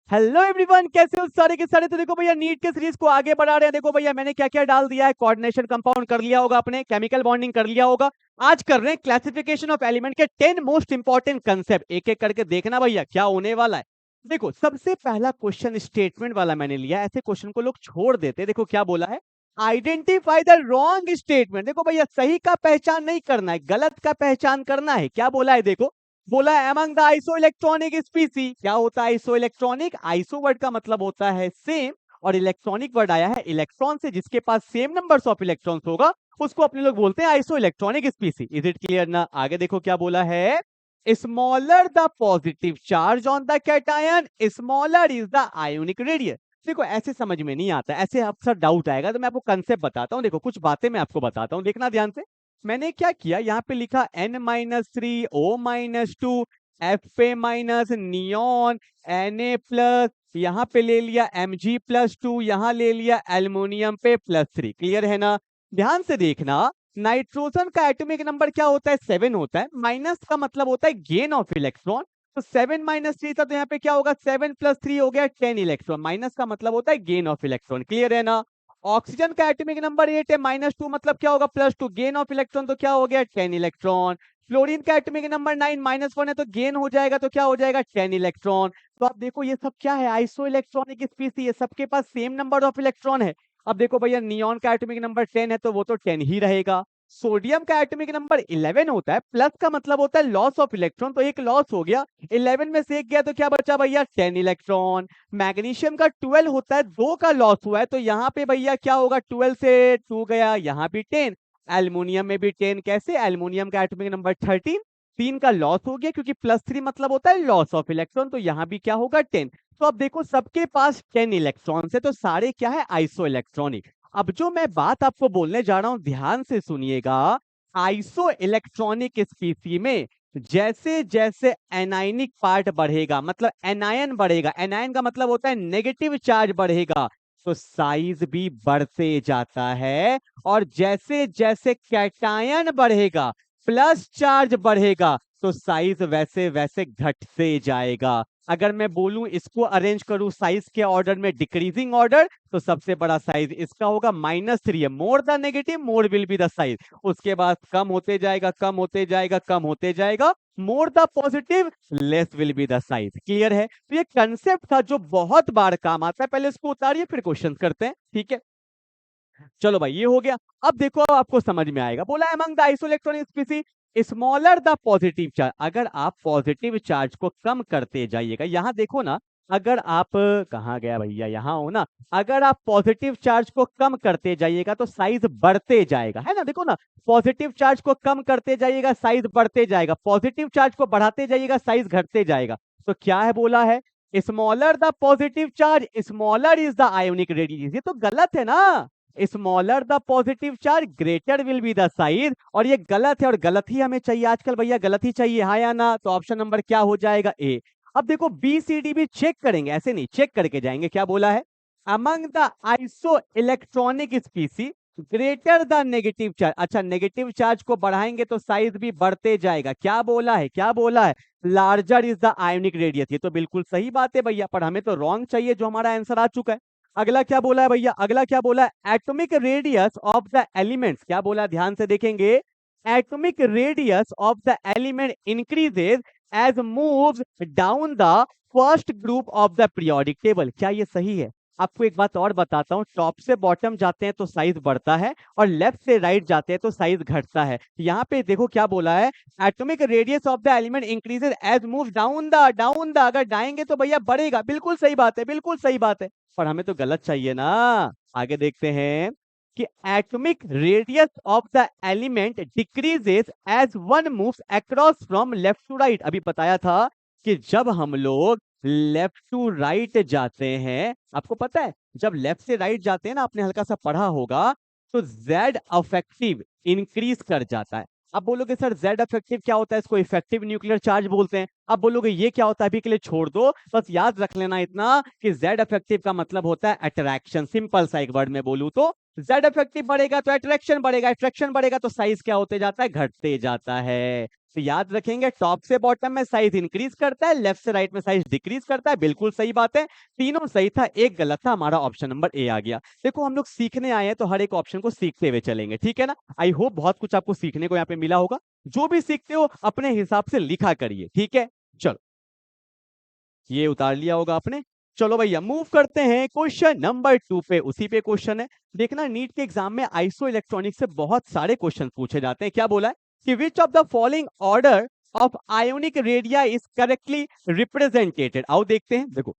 Hello everyone, कैसे हो सारे के सारे। तो देखो भैया, नीट के सीरीज को आगे बढ़ा रहे हैं। देखो भैया, मैंने क्या क्या डाल दिया है। कोऑर्डिनेशन कंपाउंड कर लिया होगा आपने, केमिकल बॉन्डिंग कर लिया होगा। आज कर रहे हैं क्लासिफिकेशन ऑफ एलिमेंट के 10 मोस्ट इंपॉर्टेंट कंसेप्ट। एक एक करके देखना भैया क्या होने वाला है। देखो, सबसे पहला क्वेश्चन स्टेटमेंट वाला मैंने लिया। ऐसे क्वेश्चन को लोग छोड़ देते। देखो क्या बोला है, आइडेंटिफाई द रॉन्ग स्टेटमेंट। देखो भैया, सही का पहचान नहीं करना है, गलत का पहचान करना है। क्या बोला है देखो, बोला है अमंग द आइसो इलेक्ट्रॉनिक स्पीसी। क्या होता है आइसो इलेक्ट्रॉनिक? आइसो वर्ड का मतलब होता है सेम, और इलेक्ट्रॉनिक वर्ड आया है इलेक्ट्रॉन से। जिसके पास सेम नंबर्स ऑफ इलेक्ट्रॉन्स होगा उसको अपने लोग बोलते हैं iso electronic स्पीसी। Is it clear ना? आगे देखो क्या बोला है, smaller the positive charge on the cation, smaller is the ionic radius. देखो ऐसे समझ में नहीं आता, ऐसे अक्सर डाउट आएगा, तो मैं आपको कंसेप्ट बताता हूँ। देखो कुछ बातें मैं आपको बताता हूँ, देखना ध्यान से। मैंने क्या किया, यहाँ पे लिखा N-3 O-2 Fa minus neon Na+, यहाँ पे ले लिया Mg+2, यहाँ ले लिया एल्युमिनियम पे +3। क्लियर है ना? ध्यान से देखना, नाइट्रोजन का एटॉमिक नंबर क्या होता है? 7 होता है। माइनस का मतलब होता है गेन ऑफ इलेक्ट्रॉन। तो 7 - 3 था, तो यहाँ पे क्या होगा, 7 + 3 हो गया 10 इलेक्ट्रॉन। माइनस का मतलब होता है गेन ऑफ इलेक्ट्रॉन। क्लियर है ना? ऑक्सीजन का एटॉमिक नंबर 8 है, -2 मतलब क्या होगा, +2, गेन ऑफ इलेक्ट्रॉन, तो क्या हो गया 10 इलेक्ट्रॉन। फ्लोरीन का एटॉमिक नंबर 9, -1 है, तो गेन हो जाएगा, तो क्या हो जाएगा 10 इलेक्ट्रॉन। तो आप देखो ये सब क्या है, आइसो इलेक्ट्रॉनिक स्पीसी है, सबके पास सेम नंबर ऑफ इलेक्ट्रॉन है। अब देखो भैया, नियॉन का एटॉमिक नंबर 10 है, तो वो तो 10 ही रहेगा। सोडियम का एटॉमिक नंबर 11 होता है, प्लस का मतलब होता है लॉस ऑफ इलेक्ट्रॉन, तो एक लॉस हो गया, 11 में से एक गया, तो क्या बचा भैया 10 इलेक्ट्रॉन। मैग्नीशियम का 12 होता है, 2 का लॉस हुआ है, तो यहाँ पे भैया क्या होगा, 12 से 2 गया, यहाँ भी 10। एल्युमिनियम में भी 10। कैसे? एल्युमिनियम का एटॉमिक नंबर 13, 3 का लॉस हो गया, क्योंकि +3 मतलब होता है लॉस ऑफ इलेक्ट्रॉन, तो यहाँ भी क्या होगा 10। तो अब देखो सबके पास 10 इलेक्ट्रॉन है, तो सारे क्या है, आइसो इलेक्ट्रॉनिक। अब जो मैं बात आपको बोलने जा रहा हूं, ध्यान से सुनिएगा। आइसो इलेक्ट्रॉनिक स्पीसी में जैसे जैसे एनाइनिक पार्ट बढ़ेगा, मतलब एनायन बढ़ेगा, एनायन का मतलब होता है नेगेटिव चार्ज बढ़ेगा, तो साइज भी बढ़ते जाता है। और जैसे जैसे कैटायन बढ़ेगा, प्लस चार्ज बढ़ेगा, तो साइज वैसे वैसे घटते जाएगा। अगर मैं बोलूं इसको अरेंज करूं साइज के ऑर्डर में, डिक्रीजिंग ऑर्डर, तो सबसे बड़ा साइज इसका होगा -3 है। More the negative more will be the size. उसके बाद कम होते जाएगा, कम होते जाएगा, कम होते जाएगा, more the positive less will be the size. Clear है? तो ये कंसेप्ट था जो बहुत बार काम आता है। पहले इसको उतारिए, फिर क्वेश्चन करते हैं, ठीक है? चलो भाई, ये हो गया। अब देखो, अब आपको समझ में आएगा। बोला among the isoelectronic स्पीसी, smaller the positive charge. अगर आप पॉजिटिव चार्ज को कम करते जाइएगा, यहां देखो ना, अगर आप, कहाँ गया भैया, यहां हो ना, अगर आप पॉजिटिव चार्ज को कम करते जाइएगा तो साइज बढ़ते जाएगा, है ना? देखो ना, पॉजिटिव चार्ज को कम करते जाइएगा साइज बढ़ते जाएगा, पॉजिटिव चार्ज को बढ़ाते जाइएगा साइज घटते जाएगा। तो क्या है, बोला है smaller the positive charge smaller is the ionic radius. ये तो गलत है ना, smaller the positive charge greater will be the size, और ये गलत है, और गलत ही हमें चाहिए आजकल भैया, गलत ही चाहिए, हाँ या ना? तो ऑप्शन नंबर क्या हो जाएगा, ए। अब देखो बी सी डी भी चेक करेंगे, ऐसे नहीं, चेक करके जाएंगे। क्या बोला है, among the iso electronic स्पीसी greater the negative charge. अच्छा, नेगेटिव चार्ज को बढ़ाएंगे तो साइज भी बढ़ते जाएगा। क्या बोला है, क्या बोला है, larger is the ionic radius. ये तो बिल्कुल सही बात है भैया, पर हमें तो रॉन्ग चाहिए, जो हमारा आंसर आ चुका है। अगला क्या बोला है भैया, अगला क्या बोला है, atomic radius of the elements. क्या बोला है, ध्यान से देखेंगे, atomic radius of the element increases as moves down the first group of the periodic table. क्या ये सही है? आपको एक बात और बताता हूं, टॉप से बॉटम जाते हैं तो साइज बढ़ता है, और लेफ्ट से राइट जाते हैं तो साइज घटता है। यहाँ पे देखो क्या बोला है, atomic radius of the element increases as move down the. अगर जाएंगे तो भैया बढ़ेगा, बिल्कुल सही बात है, बिल्कुल सही बात है, पर हमें तो गलत चाहिए ना। आगे देखते हैं कि atomic radius of the element decreases as one moves across from left to right. अभी बताया था कि जब हम लोग लेफ्ट टू राइट जाते हैं, आपको पता है जब लेफ्ट से राइट जाते हैं ना, आपने हल्का सा पढ़ा होगा, तो जेड अफेक्टिव इंक्रीज कर जाता है। अब बोलोगे सर जेड अफेक्टिव क्या होता है, इसको इफेक्टिव न्यूक्लियर चार्ज बोलते हैं। अब बोलोगे ये क्या होता है, अभी के लिए छोड़ दो, बस याद रख लेना इतना कि जेड अफेक्टिव का मतलब होता है अट्रैक्शन। सिंपल सा एक वर्ड में बोलूं तो, जेड अफेक्टिव बढ़ेगा तो अट्रैक्शन बढ़ेगा, अट्रैक्शन बढ़ेगा तो साइज क्या होते जाता है, घटते जाता है। तो याद रखेंगे टॉप से बॉटम में साइज इंक्रीज करता है, लेफ्ट से राइट में साइज डिक्रीज करता है। बिल्कुल सही बात है, तीनों सही था, एक गलत था, हमारा ऑप्शन नंबर ए आ गया। देखो हम लोग सीखने आए हैं तो हर एक ऑप्शन को सीखते हुए चलेंगे, ठीक है ना। आई होप बहुत कुछ आपको सीखने को यहाँ पे मिला होगा। जो भी सीखते हो अपने हिसाब से लिखा करिए, ठीक है। चलो ये उतार लिया होगा आपने। चलो भैया मूव करते हैं क्वेश्चन नंबर 2 पे। उसी पे क्वेश्चन है, देखना नीट के एग्जाम में आइसो इलेक्ट्रॉनिक से बहुत सारे क्वेश्चन पूछे जाते हैं। क्या बोला है कि which of the following order of ionic radii is correctly represented. आओ देखते हैं। देखो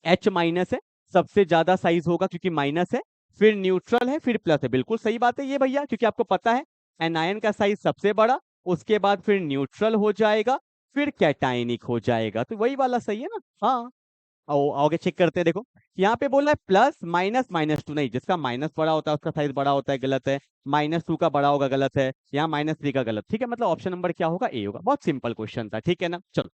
H माइनस है, सबसे ज्यादा साइज होगा क्योंकि माइनस है, फिर न्यूट्रल है, फिर प्लस है। बिल्कुल सही बात है ये भैया, क्योंकि आपको पता है एनायन का साइज सबसे बड़ा, उसके बाद फिर न्यूट्रल हो जाएगा, फिर कैटायनिक हो जाएगा। तो वही वाला सही है ना। हाँ आओ आगे चेक करते हैं। देखो यहाँ पे बोला है प्लस माइनस माइनस टू, नहीं, जिसका माइनस बड़ा होता है उसका साइज बड़ा होता है, गलत है। -2 का बड़ा होगा, गलत है। यहाँ -3 का गलत, ठीक है। मतलब ऑप्शन नंबर क्या होगा, ए होगा। बहुत सिंपल क्वेश्चन था, ठीक है ना। चलो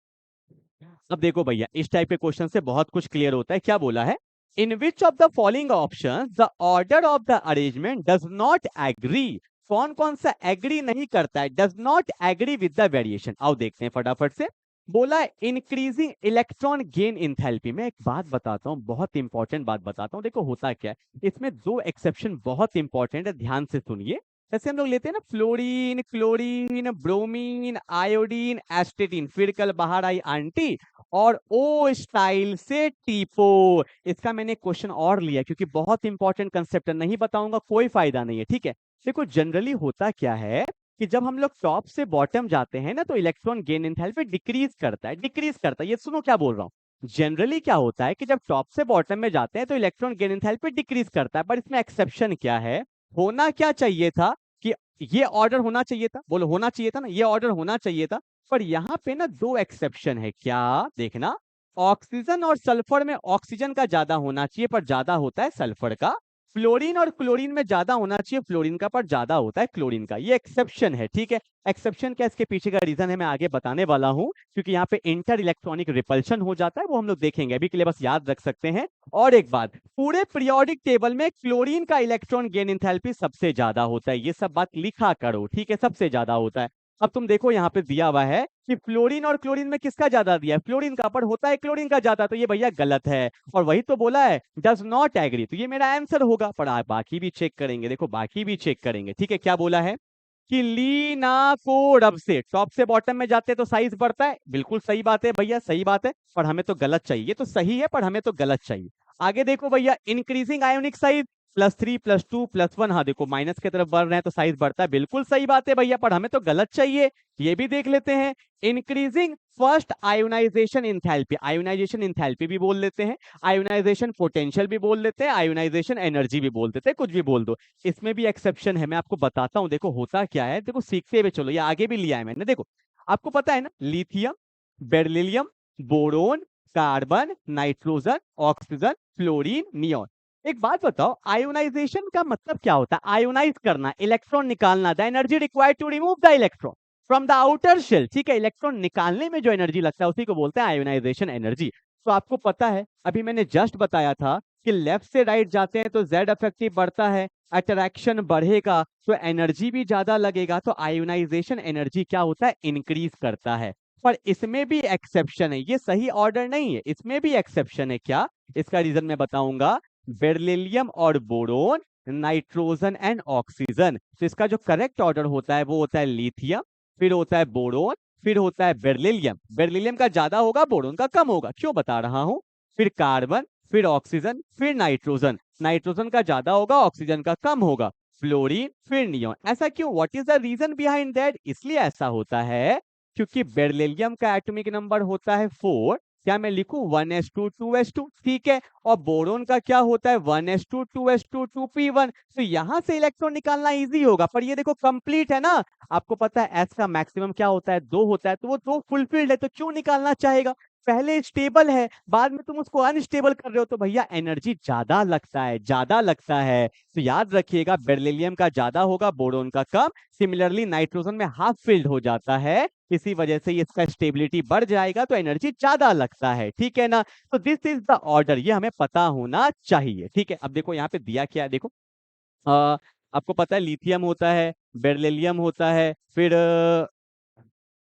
अब देखो भैया इस टाइप के क्वेश्चन से बहुत कुछ क्लियर होता है। क्या बोला है, in which of the following option the order of the arrangement does not agree. कौन कौन सा एग्री नहीं करता है, does not agree with the variation. आओ देखते हैं फटाफट से। बोला है इंक्रीजिंग इलेक्ट्रॉन गेन इंथैल्पी। में एक बात बताता हूं, बहुत इंपॉर्टेंट बात बताता हूं। देखो होता क्या है, इसमें दो एक्सेप्शन बहुत इंपॉर्टेंट है, ध्यान से सुनिए। जैसे हम लोग लेते हैं ना फ्लोरीन, क्लोरीन, ब्रोमीन, आयोडीन, एस्टेटिन, फिर कल बाहर आई आंटी और ओ स्टाइल से टीपो। इसका मैंने क्वेश्चन और लिया क्योंकि बहुत इंपॉर्टेंट कंसेप्ट है, नहीं बताऊंगा कोई फायदा नहीं है, ठीक है। देखो जनरली होता क्या है कि जब हम लोग टॉप से बॉटम जाते हैं ना तो इलेक्ट्रॉन गेन एंथैल्पी डिक्रीज करता है, डिक्रीज करता है। ये सुनो क्या बोल रहा हूँ। जनरली क्या होता है कि जब टॉप से बॉटम में जाते हैं तो इलेक्ट्रॉन गेन एंथैल्पी डिक्रीज करता है, पर इसमें एक्सेप्शन क्या है, होना क्या चाहिए था कि ये ऑर्डर होना चाहिए था। बोलो होना चाहिए था ना, ये ऑर्डर होना चाहिए था। पर यहाँ पे ना दो एक्सेप्शन है। क्या देखना, ऑक्सीजन और सल्फर में ऑक्सीजन का ज्यादा होना चाहिए पर ज्यादा होता है सल्फर का। फ्लोरीन और क्लोरीन में ज्यादा होना चाहिए फ्लोरीन का पर ज्यादा होता है क्लोरीन का। ये एक्सेप्शन है, ठीक है। एक्सेप्शन क्या, इसके पीछे का रीजन है मैं आगे बताने वाला हूं, क्योंकि यहाँ पे इंटर इलेक्ट्रॉनिक रिपल्शन हो जाता है, वो हम लोग देखेंगे। अभी के लिए बस याद रख सकते हैं। और एक बात, पूरे पीरियोडिक टेबल में क्लोरीन का इलेक्ट्रॉन गेन एंथैल्पी सबसे ज्यादा होता है। ये सब बात लिखा करो, ठीक है, सबसे ज्यादा होता है। अब तुम देखो यहाँ पे दिया हुआ है कि फ्लोरीन और क्लोरीन में किसका ज्यादा दिया है, फ्लोरीन का, पर होता है क्लोरीन का ज्यादा, तो ये भैया गलत है। और वही तो बोला है डज नॉट एग्री, तो ये मेरा आंसर होगा। पर आप बाकी भी चेक करेंगे, देखो बाकी भी चेक करेंगे, ठीक है। क्या बोला है कि लीना को रब से टॉप से बॉटम में जाते हैं तो साइज बढ़ता है। बिल्कुल सही बात है भैया, सही बात है, पर हमें तो गलत चाहिए। ये तो सही है पर हमें तो गलत चाहिए। आगे देखो भैया इंक्रीजिंग आयोनिक साइज +3 +2 +1, हाँ देखो माइनस की तरफ बढ़ रहे हैं तो साइज बढ़ता है। बिल्कुल सही बात है भैया, पर हमें तो गलत चाहिए। ये भी देख लेते हैं। Increasing first ionization enthalpy, ionization enthalpy भी बोल लेते हैं, आयोनाइजेशन पोटेंशियल भी बोल लेते हैं, आयोनाइजेशन एनर्जी भी बोल देते हैं, कुछ भी बोल दो। इसमें भी एक्सेप्शन है, मैं आपको बताता हूं। देखो होता क्या है, देखो सीखते हुए चलो, ये आगे भी लिया है मैंने। देखो आपको पता है ना, lithium, beryllium, boron, carbon, nitrogen, oxygen, fluorine, neon. एक बात बताओ, आयोनाइजेशन का मतलब क्या होता है, आयोनाइज करना, इलेक्ट्रॉन निकालना, the energy required to remove the electron from the outer shell, ठीक है। इलेक्ट्रॉन निकालने में जो एनर्जी लगता है उसी को बोलते हैं आयोनाइजेशन एनर्जी। तो आपको पता है, अभी मैंने जस्ट बताया था कि लेफ्ट से राइट जाते हैं तो जेड इफेक्टिव बढ़ता है, अट्रैक्शन बढ़ेगा तो एनर्जी भी ज्यादा लगेगा, तो आयोनाइजेशन एनर्जी क्या होता है, इंक्रीज करता है। पर इसमें भी एक्सेप्शन है, ये सही ऑर्डर नहीं है, इसमें भी एक्सेप्शन है। क्या, इसका रीजन मैं बताऊंगा। बेरिलियम और बोरोन, नाइट्रोजन एंड ऑक्सीजन, तो इसका जो करेक्ट ऑर्डर होता है वो होता है लिथियम, फिर होता है बोरोन, फिर होता है बेरिलियम। बेरिलियम का ज्यादा होगा, बोरोन का कम होगा, क्यों बता रहा हूं। फिर कार्बन, फिर ऑक्सीजन, फिर नाइट्रोजन, नाइट्रोजन का ज्यादा होगा, ऑक्सीजन का कम होगा, फ्लोरीन, फिर नियोन। ऐसा क्यों, what is the reason behind that. इसलिए ऐसा होता है क्योंकि बेरिलियम का एटॉमिक नंबर होता है 4, क्या मैं लिखूं 1s2 2s2, ठीक है। और बोरोन का क्या होता है 1s2 2s2 2p1, तो यहां से इलेक्ट्रॉन निकालना इजी होगा। पर ये देखो कंप्लीट है ना, आपको पता है एस का मैक्सिमम क्या होता है 2 होता है, तो वो 2 फुलफिल्ड है, तो क्यों निकालना चाहेगा। पहले स्टेबल है, बाद में तुम उसको अनस्टेबल कर रहे हो, तो भैया एनर्जी ज्यादा लगता है, ज्यादा लगता है। तो याद रखिएगा बेरिलियम का ज्यादा होगा, बोरोन का कम। सिमिलरली नाइट्रोजन में हाफ फिल्ड हो जाता है, इसी वजह से इसका स्टेबिलिटी बढ़ जाएगा तो एनर्जी ज्यादा लगता है, ठीक है ना। तो दिस इज द ऑर्डर, ये हमें पता होना चाहिए, ठीक है। अब देखो यहाँ पे दिया क्या है, देखो आपको पता है लिथियम होता है, बेरिलियम होता है, फिर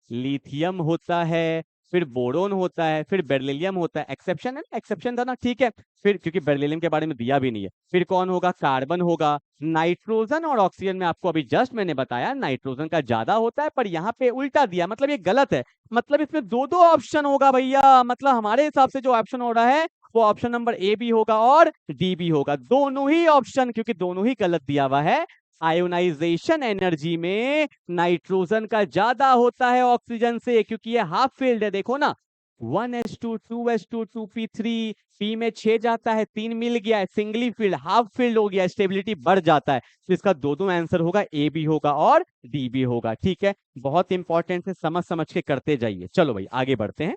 लिथियम होता है, फिर बोरोन होता है, फिर बेरिलियम होता है। एक्सेप्शन है ना, एक्सेप्शन था ना, ठीक है। फिर क्योंकि बेरिलियम के बारे में दिया भी नहीं है, फिर कौन होगा, कार्बन होगा। नाइट्रोजन और ऑक्सीजन में आपको अभी जस्ट मैंने बताया नाइट्रोजन का ज्यादा होता है, पर यहाँ पे उल्टा दिया, मतलब ये गलत है। मतलब इसमें दो दो ऑप्शन होगा भैया, मतलब हमारे हिसाब से जो ऑप्शन हो रहा है वो ऑप्शन नंबर ए भी होगा और डी भी होगा, दोनों ही ऑप्शन, क्योंकि दोनों ही गलत दिया हुआ है। आयोनाइजेशन एनर्जी में नाइट्रोजन का ज्यादा होता है ऑक्सीजन से, क्योंकि ये हाफ फील्ड है, देखो ना, 1s2 2s2 2p3, पी में 6 जाता है, 3 मिल गया है, सिंगली फील्ड हाफ फील्ड हो गया, स्टेबिलिटी बढ़ जाता है। तो इसका दो आंसर होगा, ए भी होगा और डी भी होगा, ठीक है। बहुत इंपॉर्टेंट है, समझ समझ के करते जाइए। चलो भाई आगे बढ़ते हैं।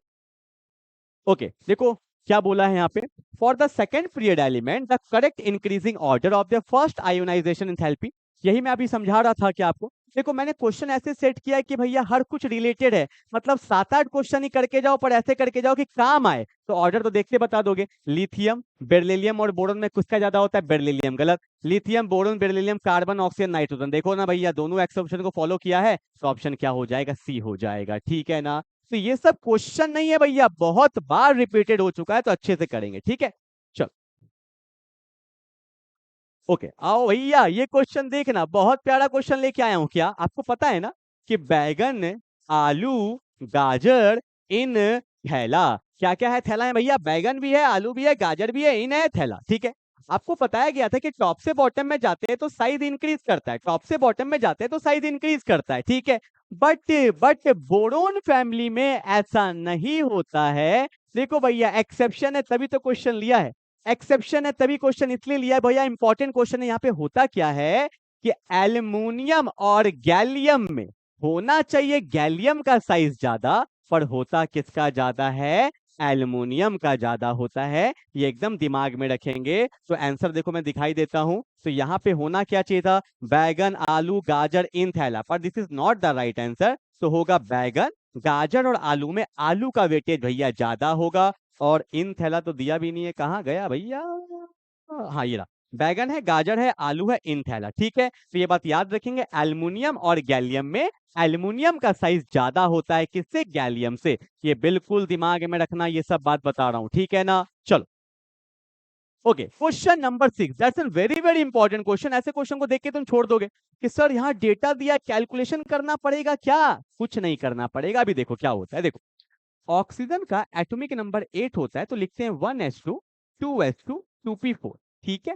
ओके देखो क्या बोला है यहाँ पे, for the second period element the correct increasing order of the first ionization enthalpy. यही मैं अभी समझा रहा था कि आपको, देखो मैंने क्वेश्चन ऐसे सेट किया है कि भैया हर कुछ रिलेटेड है, मतलब 7-8 क्वेश्चन ही करके जाओ, पर ऐसे करके जाओ कि काम आए। तो ऑर्डर तो देखते बता दोगे, लिथियम बेरिलियम और बोरोन में किसका ज्यादा होता है, बेरिलियम, गलत। Lithium boron beryllium carbon oxygen nitrogen, देखो ना भैया दोनों एक्सेप्शन को फॉलो किया है, तो ऑप्शन क्या हो जाएगा, सी हो जाएगा, ठीक है ना। तो ये सब क्वेश्चन नहीं है भैया, बहुत बार रिपीटेड हो चुका है, तो अच्छे से करेंगे, ठीक है। चलो ओके आओ भैया, ये क्वेश्चन देखना, बहुत प्यारा क्वेश्चन लेके आया हूं। क्या आपको पता है ना कि बैगन, आलू, गाजर, इन, थैला, क्या क्या है थैला है भैया, बैगन भी है, आलू भी है, गाजर भी है, इन है, थैला, ठीक है। आपको बताया गया था कि टॉप से बॉटम में जाते हैं तो साइज इंक्रीज करता है, टॉप से बॉटम में जाते हैं तो साइज इंक्रीज करता है, ठीक है। बट बट बोरोन फैमिली में ऐसा नहीं होता है। देखो भैया एक्सेप्शन है तभी तो क्वेश्चन लिया है, एक्सेप्शन है तभी क्वेश्चन इसलिए लिया है भैया, इंपॉर्टेंट क्वेश्चन है। यहाँ पे होता क्या है कि एल्युमिनियम और गैलियम में होना चाहिए गैलियम का साइज ज्यादा, पर होता किसका ज्यादा है, एल्युमिनियम का ज्यादा होता है। ये एकदम दिमाग में रखेंगे। तो आंसर देखो मैं दिखाई देता हूं, तो यहाँ पे होना क्या चाहिए था, बैगन, आलू, गाजर, इन, थैला, पर this is not the right answer. तो होगा बैगन, गाजर और आलू में आलू का वेटेज भैया ज्यादा होगा, और इन थैला तो दिया भी नहीं है, कहाँ गया भैया, हाँ ये रहा, बैगन है, गाजर है, आलू है, इन थैला, ठीक है। तो ये बात याद रखेंगे, एल्युमिनियम और गैलियम में एल्युमिनियम का साइज ज्यादा होता है, किससे, गैलियम से। ये बिल्कुल दिमाग में रखना, ये सब बात बता रहा हूं, ठीक है ना। चलो okay question number 6, that's an very very important question. ऐसे क्वेश्चन को देख के तुम छोड़ दोगे कि सर यहाँ डेटा दिया, कैलकुलेशन करना पड़ेगा क्या, कुछ नहीं करना पड़ेगा। अभी देखो क्या होता है, देखो ऑक्सीजन का एटॉमिक नंबर 8 होता है, तो लिखते हैं 1s2 2s2 2p4, ठीक है।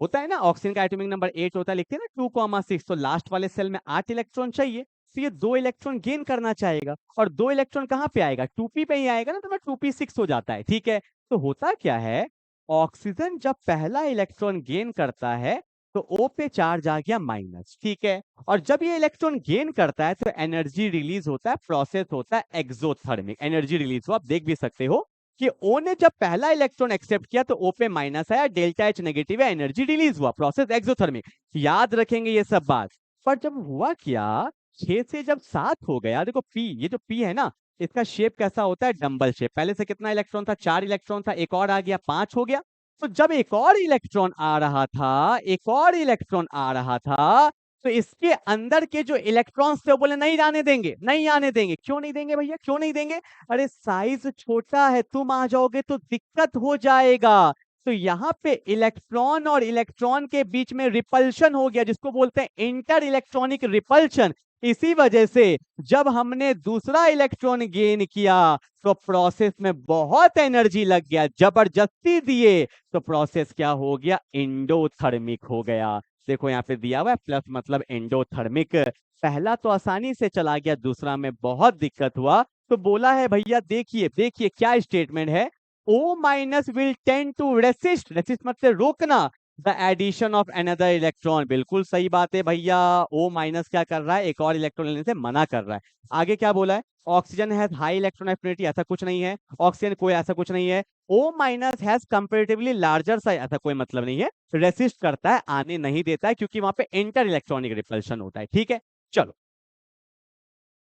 होता है ना, ऑक्सीजन का एटॉमिक नंबर 8 होता है, लिखते हैं ना 2,6, तो लास्ट वाले सेल में 8 इलेक्ट्रॉन चाहिए, तो ये 2 इलेक्ट्रॉन गेन करना चाहेगा, और 2 इलेक्ट्रॉन कहाँ पे आएगा, 2p पे ही आएगा ना, तो मैं 2p6 हो जाता है, ठीक है। तो होता क्या है, ऑक्सीजन जब पहला इलेक्ट्रॉन गेन करता है तो O पे चार्ज आ गया माइनस, ठीक है। और जब ये इलेक्ट्रॉन गेन करता है तो एनर्जी रिलीज होता है, प्रोसेस होता है एक्सोथर्मिक, एनर्जी रिलीज हो, आप देख भी सकते हो कि O ने जब पहला इलेक्ट्रॉन एक्सेप्ट किया तो O पे माइनस आया, डेल्टा H नेगेटिव है, एनर्जी रिलीज हुआ, प्रोसेस एक्सोथर्मिक, याद रखेंगे ये सब बात। पर जब हुआ क्या, 6 से जब 7 हो गया, देखो P, ये जो P है ना, इसका शेप कैसा होता है, डंबल शेप। पहले से कितना इलेक्ट्रॉन था, 4 इलेक्ट्रॉन था, एक और आ गया, 5 हो गया। तो जब एक और इलेक्ट्रॉन आ रहा था, एक और इलेक्ट्रॉन आ रहा था, तो इसके अंदर के जो इलेक्ट्रॉन्स थे वो बोले नहीं आने देंगे, नहीं आने देंगे। क्यों नहीं देंगे भैया, क्यों नहीं देंगे, अरे साइज छोटा है, तुम आ जाओगे तो दिक्कत हो जाएगा। तो यहाँ पे इलेक्ट्रॉन और इलेक्ट्रॉन के बीच में रिपल्शन हो गया, जिसको बोलते हैं इंटर इलेक्ट्रॉनिक रिपल्शन। इसी वजह से जब हमने दूसरा इलेक्ट्रॉन गेन किया तो प्रोसेस में बहुत एनर्जी लग गया, जबरदस्ती दिए तो प्रोसेस क्या हो गया, एंडोथर्मिक हो गया। देखो यहाँ पे दिया हुआ है प्लस, मतलब एंडोथर्मिक। पहला तो आसानी से चला गया, दूसरा में बहुत दिक्कत हुआ। तो बोला है भैया, देखिए देखिए क्या स्टेटमेंट है, O minus will tend to resist, resist मतलब रोकना, the addition of another electron, बिल्कुल सही बात है भैया। O माइनस क्या कर रहा है, एक और इलेक्ट्रॉन लेने से मना कर रहा है। आगे क्या बोला है, oxygen has high electron affinity, ऐसा कुछ नहीं है, ऑक्सीजन कोई ऐसा कुछ नहीं है। O minus has comparatively larger size, ऐसा कोई मतलब नहीं है, रेसिस्ट करता है, आने नहीं देता है, क्योंकि वहां पे इंटर इलेक्ट्रॉनिक रिपल्शन होता है, ठीक है। चलो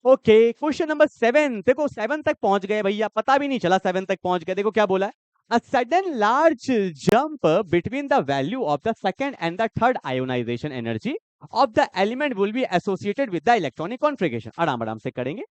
ओके क्वेश्चन नंबर 7, देखो 7 तक पहुंच गए भैया, पता भी नहीं चला 7 तक पहुंच गए। देखो क्या बोला है, a sudden large jump between the value of the second and the third ionization energy of the element will be associated with the electronic configuration। आराम आराम से करेंगे।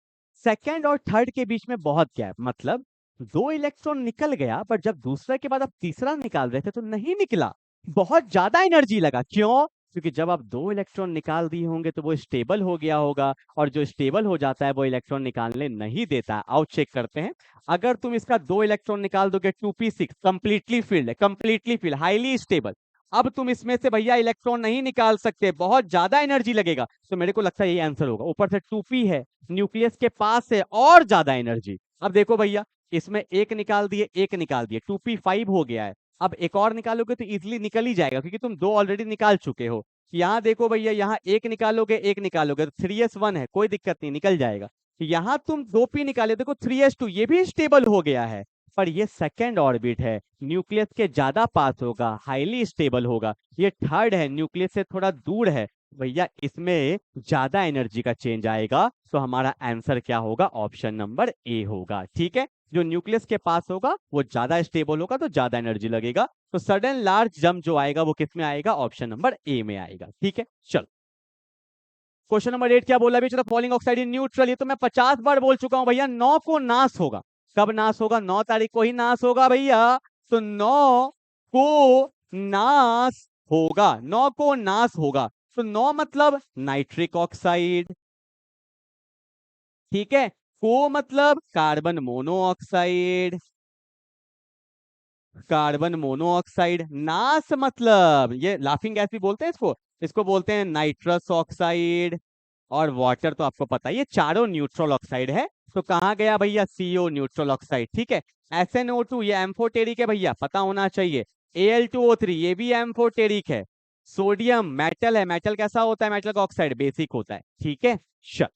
सेकंड और थर्ड के बीच में बहुत गैप, मतलब 2 इलेक्ट्रॉन निकल गया, पर जब दूसरे के बाद आप तीसरा निकाल रहे थे तो नहीं निकला, बहुत ज्यादा एनर्जी लगा। क्यों? क्योंकि जब आप 2 इलेक्ट्रॉन निकाल दिए होंगे तो वो स्टेबल हो गया होगा, और जो स्टेबल हो जाता है वो इलेक्ट्रॉन निकालने नहीं देता है। आओ चेक करते हैं। अगर तुम इसका 2 इलेक्ट्रॉन निकाल दोगे, 2p6 कंप्लीटली फील्ड है, कंप्लीटली फील्ड, हाईली स्टेबल। अब तुम इसमें से भैया इलेक्ट्रॉन नहीं निकाल सकते, बहुत ज्यादा एनर्जी लगेगा, तो मेरे को लगता है ये आंसर होगा। ऊपर से 2p है, न्यूक्लियस के पास है, और ज्यादा एनर्जी। अब देखो भैया, इसमें एक निकाल दिए, एक निकाल दिए, 2p5 हो गया है। अब एक और निकालोगे तो इजीली निकल ही जाएगा, क्योंकि तुम 2 ऑलरेडी निकाल चुके हो। यहाँ देखो भैया, यहाँ एक निकालोगे, एक निकालोगे तो 3s1 है, कोई दिक्कत नहीं, निकल जाएगा। यहाँ तुम 2p निकाले, देखो 3s2, ये भी स्टेबल हो गया है, पर ये सेकेंड ऑर्बिट है, न्यूक्लियस के ज्यादा पास होगा, हाईली स्टेबल होगा। ये थर्ड है, न्यूक्लियस से थोड़ा दूर है, भैया इसमें ज्यादा एनर्जी का चेंज आएगा। तो हमारा आंसर क्या होगा? ऑप्शन नंबर ए होगा। ठीक है, जो न्यूक्लियस के पास होगा वो ज्यादा स्टेबल होगा, तो ज्यादा एनर्जी लगेगा। तो सडन लार्ज जंप जो आएगा वो किस में आएगा? ऑप्शन नंबर ए में आएगा। ठीक है, चलो क्वेश्चन नंबर 8 क्या बोला भी? चलो, फॉलिंग ऑक्साइड इन न्यूट्रल, ये तो मैं 50 बार बोल चुका हूं भैया। 9 को नाश होगा। कब नाश होगा? 9 तारीख को ही नाश होगा भैया। तो 9 को नाश होगा, 9 को नाश होगा। तो 9 मतलब नाइट्रिक ऑक्साइड, ठीक है। को मतलब कार्बन मोनोऑक्साइड, कार्बन मोनोऑक्साइड। नाश मतलब ये लाफिंग गैस भी बोलते हैं इसको, इसको बोलते हैं नाइट्रस ऑक्साइड। और वाटर तो आपको पता है, ये चारों न्यूट्रल ऑक्साइड है। तो कहाँ गया भैया? CO neutral oxide. ठीक है, SnO2 ये एम्फोटेरिक है भैया, पता होना चाहिए। Al2O3 ये भी एम्फोटेरिक है। सोडियम मेटल है, मेटल कैसा होता है? मेटल का ऑक्साइड बेसिक होता है। ठीक है, चल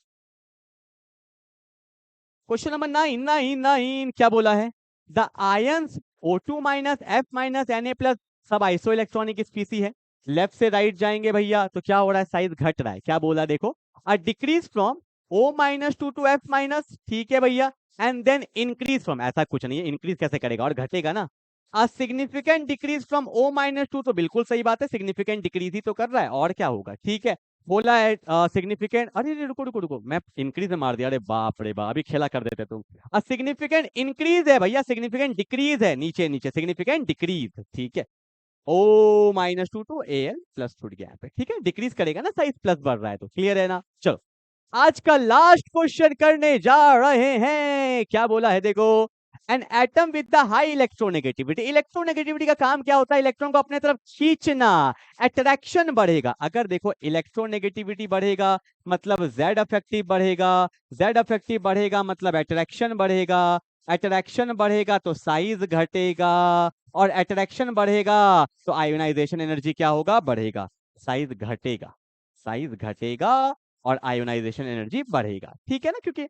क्वेश्चन नंबर 9 क्या बोला है? The ions O2 minus F minus Na plus सब आइसो इलेक्ट्रॉनिक स्पीसी है। लेफ्ट से राइट जाएंगे भैया तो क्या हो रहा है? साइज घट रहा है। क्या बोला देखो? A decrease from O minus to to F minus, ठीक है भैया, एंड देन इंक्रीज फ्रॉम, ऐसा कुछ नहीं है, इंक्रीज कैसे करेगा? और घटेगा ना। A significant decrease from O minus to, तो बिल्कुल सही बात है, सिग्निफिकेंट डिक्रीज ही तो कर रहा है, और क्या होगा? ठीक है, बोला है सिग्निफिकेंट, अरे रुको रुको रुको, मैं इंक्रीज में मार दिया, अरे बाप रे बाप, अभी खेला कर देते तुम। सिग्निफिकेंट इंक्रीज है भैया, सिग्निफिकेंट डिक्रीज है, नीचे नीचे सिग्निफिकेंट डिक्रीज। ठीक है, O minus to to AL plus टूट गया है, ठीक है, डिक्रीज करेगा ना, साइज प्लस बढ़ रहा है तो। क्लियर है ना? चलो आज का लास्ट क्वेश्चन करने जा रहे हैं। क्या बोला है देखो? An atom with the high electronegativity, electronegativity का काम क्या होता है? इलेक्ट्रॉन को अपने तरफ खींचना, अट्रैक्शन बढ़ेगा। अगर देखो इलेक्ट्रोनेगेटिविटी बढ़ेगा मतलब Z अफेक्टिव बढ़ेगा, Z अफेक्टिव बढ़ेगा मतलब अट्रैक्शन बढ़ेगा, अट्रैक्शन बढ़ेगा तो साइज घटेगा, और अट्रैक्शन बढ़ेगा तो आयोनाइजेशन एनर्जी क्या होगा? बढ़ेगा। साइज घटेगा, साइज घटेगा और आयोनाइजेशन एनर्जी बढ़ेगा। ठीक है ना, क्योंकि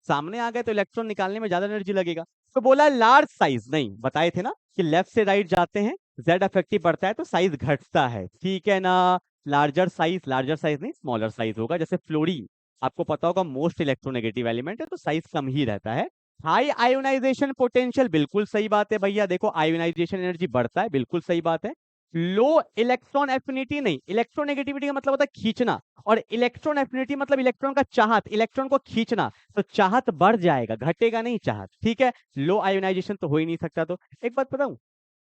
सामने आ गए तो इलेक्ट्रॉन निकालने में ज्यादा एनर्जी लगेगा। तो बोला लार्ज साइज, नहीं बताए थे ना कि लेफ्ट से राइट जाते हैं Z अफेक्टिव बढ़ता है तो साइज घटता है। ठीक है ना, लार्जर साइज नहीं, स्मॉलर साइज होगा। जैसे फ्लोरीन आपको पता होगा मोस्ट इलेक्ट्रोनेगेटिव एलिमेंट है, तो साइज कम ही रहता है। हाई आयोनाइजेशन पोटेंशियल, बिल्कुल सही बात है भैया, देखो आयोनाइजेशन एनर्जी बढ़ता है, बिल्कुल सही बात है। लो इलेक्ट्रॉन एफिनिटी, नहीं, इलेक्ट्रोनेगेटिविटी का मतलब होता है खींचना, और इलेक्ट्रॉन एफिनिटी मतलब इलेक्ट्रॉन का चाहत, इलेक्ट्रॉन को खींचना, तो चाहत बढ़ जाएगा, घटेगा नहीं चाहत। ठीक है, लो आयोनाइजेशन तो हो ही नहीं सकता। तो एक बात बताऊं,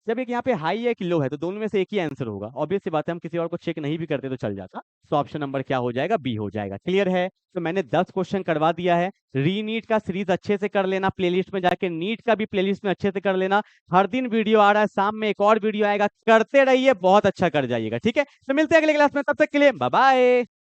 जब एक यहाँ पे हाई है कि लो है, तो दोनों में से एक ही आंसर होगा। ऑब्वियस सी बात है, हम किसी और को चेक नहीं भी करते तो चल जाता। तो ऑप्शन नंबर क्या हो जाएगा? बी हो जाएगा। क्लियर है? तो मैंने 10 क्वेश्चन करवा दिया है। रीनीट का सीरीज अच्छे से कर लेना, प्लेलिस्ट में जाके नीट का भी प्लेलिस्ट में अच्छे से कर लेना। हर दिन वीडियो आ रहा है, शाम में एक और वीडियो आएगा, करते रहिए, बहुत अच्छा कर जाइएगा। ठीक है, तो मिलते हैं अगले क्लास में, तब तक के लिए बाय बाय।